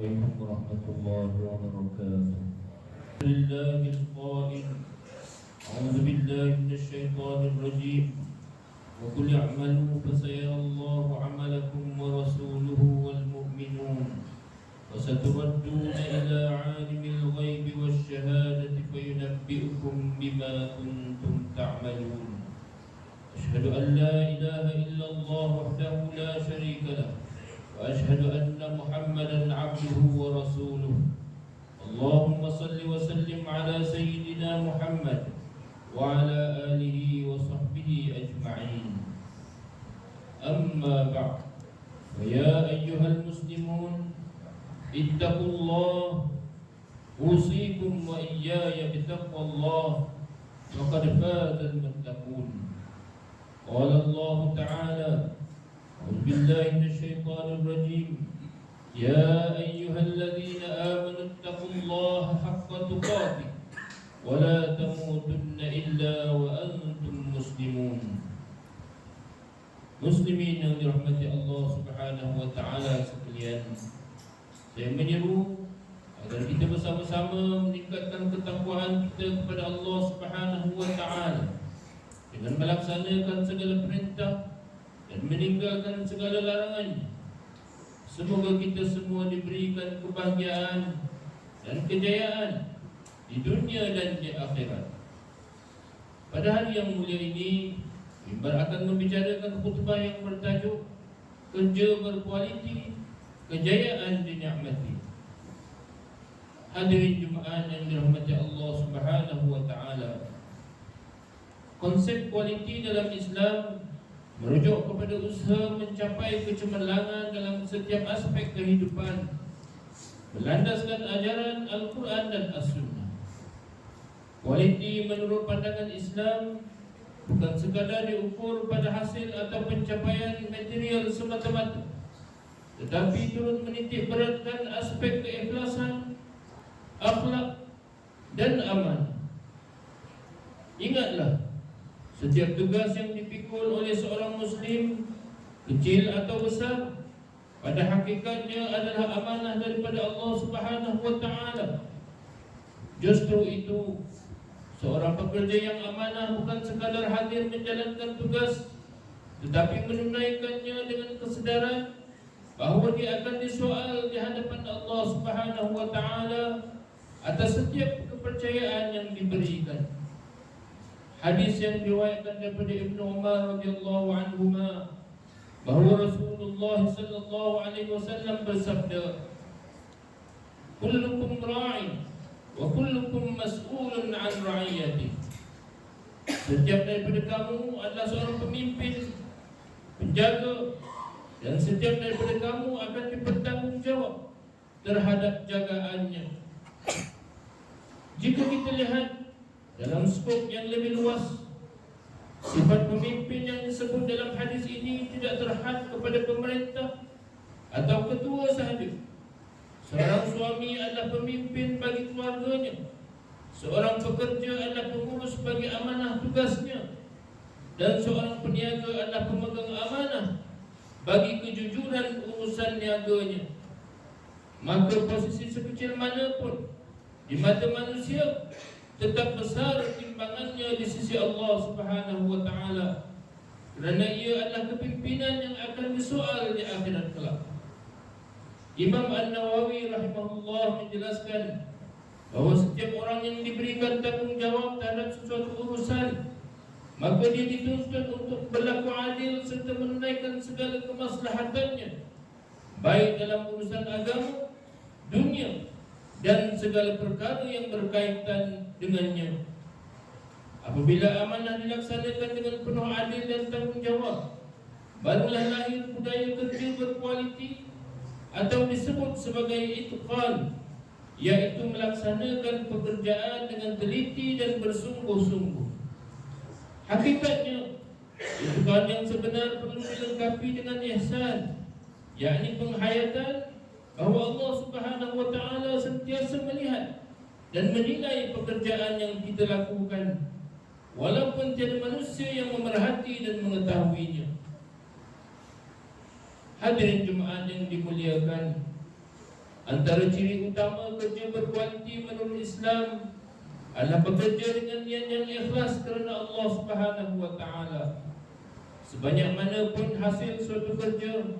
عليكم ورحمة الله وبركاته. لله القائل أعوذ بالله من الشيطان الرجيم وقل اعملوا فسيرى الله عملكم ورسوله والمؤمنون وستردون إلى عالم الغيب والشهادة فينبئكم بما كنتم تعملون. أشهد أن لا إله إلا الله وحده لا شريك له وأشهد أن محمدا عبده ورسوله. اللهم صل وسلم على سيدنا محمد وعلى آله وصحبه أجمعين. أما بعد، فيا أيها المسلمون اتقوا الله، أوصيكم وإياي بتقوى الله فقد فاز المتقون. قال الله تعالى: أعوذ بالله من الشيطان الرجيم: يا أيها الذين آمنوا اتقوا الله حق تقاته ولا تموتن إلا وأنتم مسلمون. Muslimin yang dirahmati Allah Subhanahu wa taala sekalian, saya menyeru agar kita bersama-sama meningkatkan ketakwaan kita kepada Allah Subhanahu wa taala dengan melaksanakan segala perintah dan meninggalkan segala larangan. Semoga kita semua diberikan kebahagiaan dan kejayaan di dunia dan di akhirat. Pada hari yang mulia ini, mimbar akan membicarakan khutbah yang bertajuk Kerja Berkualiti, Kejayaan Dinikmati. Hadirin jemaah yang dirahmati Allah Subhanahu wa taala, konsep kualiti dalam Islam merujuk kepada usaha mencapai kecemerlangan dalam setiap aspek kehidupan, berlandaskan ajaran Al-Quran dan As-Sunnah. Kualiti menurut pandangan Islam bukan sekadar diukur pada hasil atau pencapaian material semata-mata, tetapi turut menitik beratkan aspek keikhlasan, akhlak dan amanah. Ingatlah, setiap tugas yang dipikul oleh seorang Muslim, kecil atau besar, pada hakikatnya adalah amanah daripada Allah Subhanahu wa taala. Justru itu, seorang pekerja yang amanah bukan sekadar hadir menjalankan tugas, tetapi menunaikannya dengan kesedaran bahawa dia akan disoal di hadapan Allah Subhanahu wa taala atas setiap kepercayaan yang diberikan. Hadis yang diriwayatkan daripada Ibnu Umar radhiyallahu anhuma bahawa Rasulullah sallallahu alaihi wasallam bersabda, "Kullukum ra'in wa kullukum mas'ulun 'an ra'iyati." Setiap daripada kamu adalah seorang pemimpin, penjaga, dan setiap daripada kamu akan dipertanggungjawab terhadap jagaannya. Jika kita lihat dalam skop yang lebih luas, sifat pemimpin yang disebut dalam hadis ini tidak terhad kepada pemerintah atau ketua sahaja. Seorang suami adalah pemimpin bagi keluarganya. Seorang pekerja adalah pengurus bagi amanah tugasnya. Dan seorang peniaga adalah pemegang amanah bagi kejujuran urusan niaganya. Maka posisi sekecil manapun di mata manusia tetap besar timbangannya di sisi Allah Subhanahu wa taala, kerana ia adalah kepimpinan yang akan disoal di akhirat kelak. Imam An-Nawawi rahimahullah menjelaskan bahawa setiap orang yang diberikan tanggungjawab terhadap sesuatu urusan, maka dia dituntut untuk berlaku adil serta menunaikan segala kemaslahatannya, baik dalam urusan agama, dunia dan segala perkara yang berkaitan dengannya. Apabila amanah dilaksanakan dengan penuh adil dan tanggungjawab, barulah lahir budaya kerja berkualiti atau disebut sebagai itqan, iaitu melaksanakan pekerjaan dengan teliti dan bersungguh-sungguh. Hakikatnya, itqan yang sebenar perlu dilengkapi dengan ihsan, yakni penghayatan bahawa Allah Subhanahu wa taala sentiasa melihat dan menilai pekerjaan yang kita lakukan, walaupun tiada manusia yang memerhati dan mengetahuinya. Hadirin jemaah yang dimuliakan, Antara ciri utama kerja berkualiti menurut Islam adalah bekerja dengan niat yang ikhlas kerana Allah Subhanahu wa taala. Sebanyak mana pun hasil suatu kerja,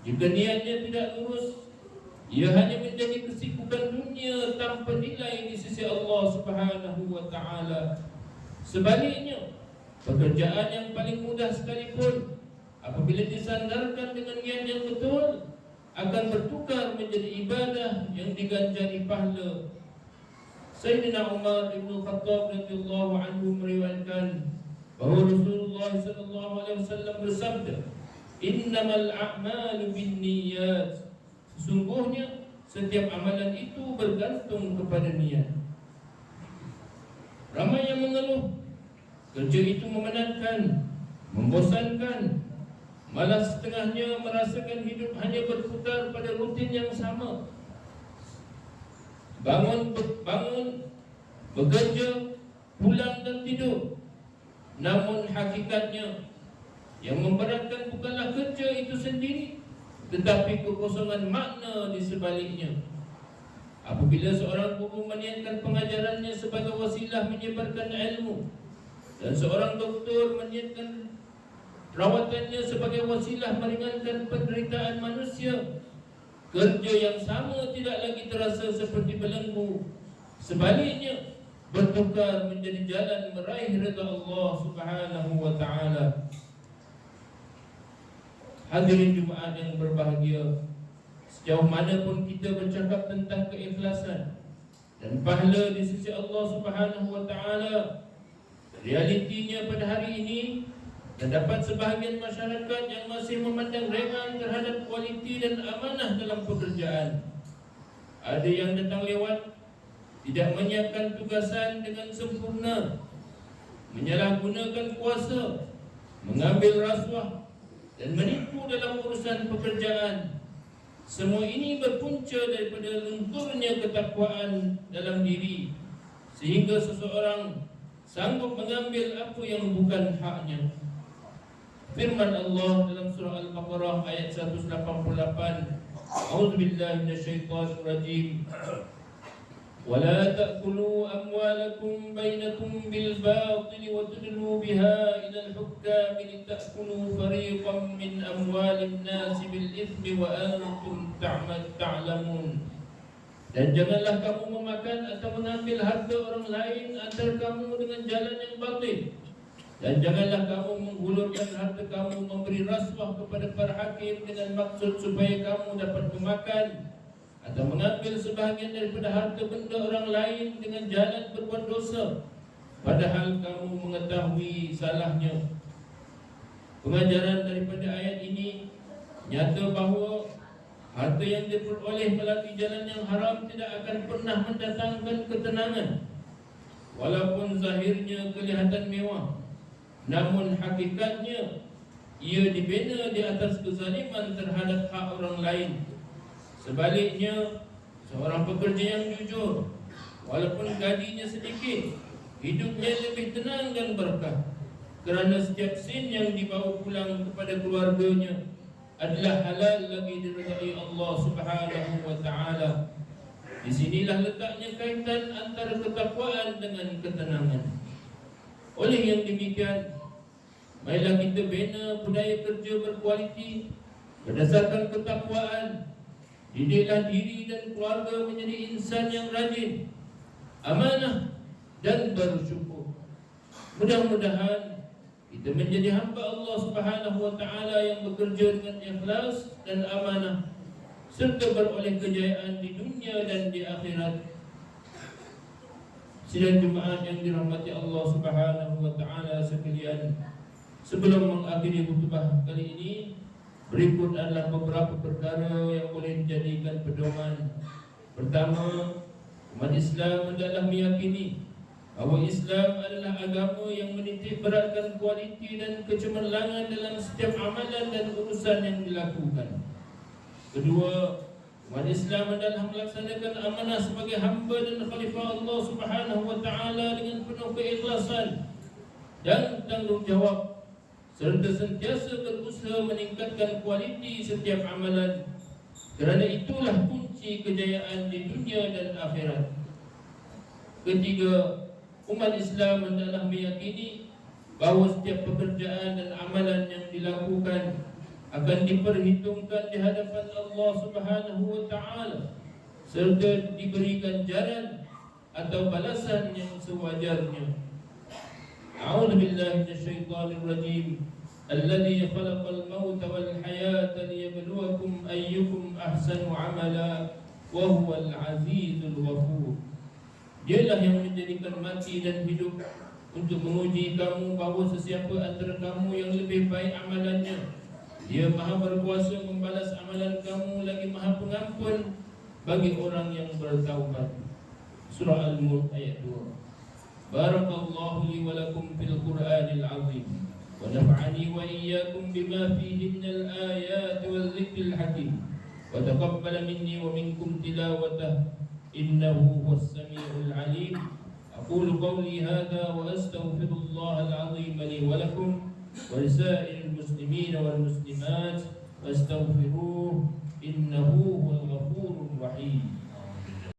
jika niatnya tidak lurus, ia hanya menjadi kesibukan dunia tanpa nilai di sisi Allah Subhanahu wa taala. Sebaliknya, pekerjaan yang paling mudah sekalipun, apabila disandarkan dengan niat yang betul, akan bertukar menjadi ibadah yang diganjari pahala. Sayyidina Umar bin Khattab radhiyallahu anhu meriwayatkan bahawa Rasulullah sallallahu alaihi wasallam bersabda, "Innamal a'malu binniyat." Sesungguhnya setiap amalan itu bergantung kepada niat. Ramai yang mengeluh kerja itu memenatkan, membosankan, malah setengahnya merasakan hidup hanya berputar pada rutin yang sama. Bangun, bekerja, pulang dan tidur. Namun hakikatnya yang memberatkan bukanlah kerja itu sendiri, tetapi kekosongan makna di sebaliknya. Apabila seorang guru meniatkan pengajarannya sebagai wasilah menyebarkan ilmu, dan seorang doktor meniatkan perawatannya sebagai wasilah meringankan penderitaan manusia, kerja yang sama tidak lagi terasa seperti belenggu. Sebaliknya, bertukar menjadi jalan meraih redha Allah Subhanahu wa taala. Hadirin Jumaat yang berbahagia, sejauh mana pun kita bercakap tentang keikhlasan dan pahala di sisi Allah Subhanahu wa taala, realitinya pada hari ini terdapat sebahagian masyarakat yang masih memandang ringan terhadap kualiti dan amanah dalam pekerjaan. Ada yang datang lewat, tidak menyiapkan tugasan dengan sempurna, menyalahgunakan kuasa, mengambil rasuah dan menipu dalam urusan pekerjaan. Semua ini berpunca daripada lunturnya ketakwaan dalam diri, sehingga seseorang sanggup mengambil apa yang bukan haknya. Firman Allah dalam surah Al-Baqarah ayat 188, A'udzubillahi minasyaitonir rajim. ولا تأكلوا أموالكم بينكم بالباطل وتدلوا بها إلى الحكام لتأكلوا فريقا من أموال الناس بالإثم وأنتم تعلمون. Dan janganlah kamu memakan atau mengambil harta orang lain antara kamu dengan jalan yang batil. Dan janganlah kamu menggulurkan harta kamu memberi rasuah kepada para hakim dengan maksud supaya kamu dapat memakan atau mengambil sebahagian daripada harta benda orang lain dengan jalan berbuat dosa, padahal kamu mengetahui salahnya. Pengajaran daripada ayat ini nyata bahawa harta yang diperoleh melalui jalan yang haram tidak akan pernah mendatangkan ketenangan. Walaupun zahirnya kelihatan mewah, namun hakikatnya ia dibina di atas kezaliman terhadap hak orang lain. Sebaliknya, seorang pekerja yang jujur, walaupun gajinya sedikit, hidupnya lebih tenang dan berkah, kerana setiap sen yang dibawa pulang kepada keluarganya adalah halal lagi diridai Allah Subhanahu wa taala. Di sinilah letaknya kaitan antara ketakwaan dengan ketenangan. Oleh yang demikian, marilah kita bina budaya kerja berkualiti berdasarkan ketakwaan. Didiklah diri dan keluarga menjadi insan yang rajin, amanah dan bersyukur. Mudah-mudahan kita menjadi hamba Allah Subhanahu wa taala yang bekerja dengan ikhlas dan amanah, serta beroleh kejayaan di dunia dan di akhirat. Sidang Jumaat yang dirahmati Allah Subhanahu wa taala sekalian, sebelum mengakhiri khutbah kali ini, berikut adalah beberapa perkara yang boleh dijadikan pedoman. Pertama, umat Islam adalah meyakini bahawa Islam adalah agama yang menitik beratkan kualiti dan kecemerlangan dalam setiap amalan dan urusan yang dilakukan. Kedua, umat Islam adalah melaksanakan amanah sebagai hamba dan khalifah Allah Subhanahu wa taala dengan penuh keikhlasan dan tanggungjawab, serta sentiasa berusaha meningkatkan kualiti setiap amalan. Kerana itulah kunci kejayaan di dunia dan akhirat. Ketiga, umat Islam hendaklah meyakini bahawa setiap pekerjaan dan amalan yang dilakukan akan diperhitungkan di hadapan Allah Subhanahu wa taala serta diberi ganjaran atau balasan yang sewajarnya. A'udzu billahi minasyaitonir rajim. Alladzi khalaqal mauta wal hayata liyabluwakum ayyukum ahsanu amala wa huwal azizul ghafur. Dialah yang menjadikan mati dan hidup untuk menguji kamu bahawa sesiapa antara kamu yang lebih baik amalannya. Dia maha berkuasa membalas amalan kamu, lagi maha pengampun bagi orang yang bertaubat. Surah Al-Mulk ayat 2. Barakallahu li wa lakum fil Qur'anil azim wa nafa'ani wa iyyakum bima fihi minal ayati wal dzikril hakim wa taqabbal minni wa minkum tilawatahu innahu huwas samiul alim. أقول قولي هذا وأستغفر الله العظيم لي ولكم ولسائر المسلمين والمسلمات فاستغفروه إنه هو الغفور الرحيم.